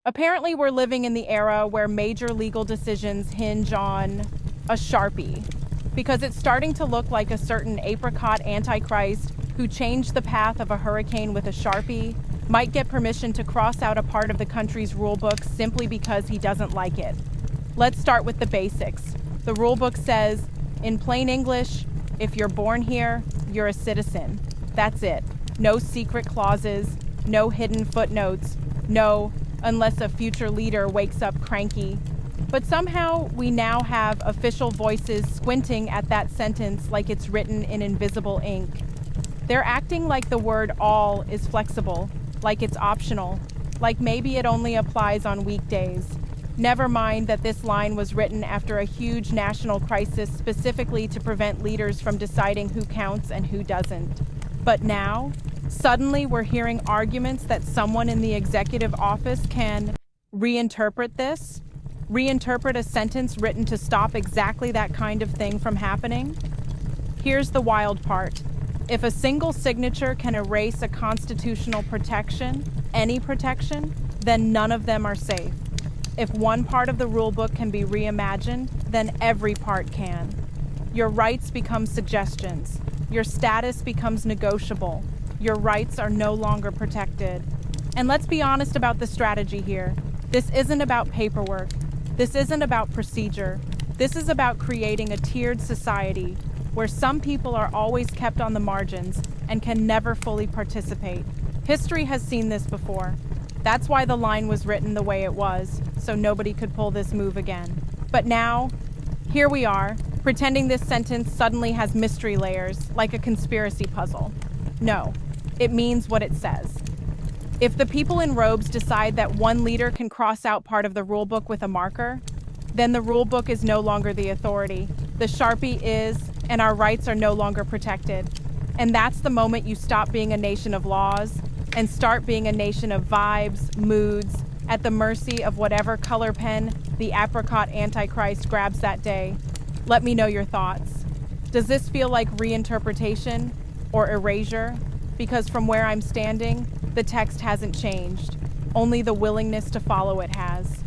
Apparently, we're living in the era where major legal decisions hinge on a Sharpie, because it's starting to look like a certain apricot antichrist who changed the path of a hurricane with a Sharpie might get permission to cross out a part of the country's rulebook simply because he doesn't like it. Let's start with the basics. The rulebook says, in plain English, if you're born here, you're a citizen. That's it. No secret clauses, no hidden footnotes, no unless a future leader wakes up cranky. But somehow we now have official voices squinting at that sentence like it's written in invisible ink. They're acting like the word all is flexible, like it's optional, like maybe it only applies on weekdays. Never mind that this line was written after a huge national crisis specifically to prevent leaders from deciding who counts and who doesn't. But now, suddenly we're hearing arguments that someone in the executive office can reinterpret this, reinterpret a sentence written to stop exactly that kind of thing from happening. Here's the wild part. If a single signature can erase a constitutional protection, any protection, then none of them are safe. If one part of the rulebook can be reimagined, then every part can. Your rights become suggestions. Your status becomes negotiable. Your rights are no longer protected. And let's be honest about the strategy here. This isn't about paperwork. This isn't about procedure. This is about creating a tiered society where some people are always kept on the margins and can never fully participate. History has seen this before. That's why the line was written the way it was, so nobody could pull this move again. But now, here we are, pretending this sentence suddenly has mystery layers, like a conspiracy puzzle. No, it means what it says. If the people in robes decide that one leader can cross out part of the rulebook with a marker, then the rulebook is no longer the authority. The Sharpie is, and our rights are no longer protected. And that's the moment you stop being a nation of laws and start being a nation of vibes, moods, at the mercy of whatever color pen the apricot antichrist grabs that day. Let me know your thoughts. Does this feel like reinterpretation or erasure? Because from where I'm standing, the text hasn't changed. Only the willingness to follow it has.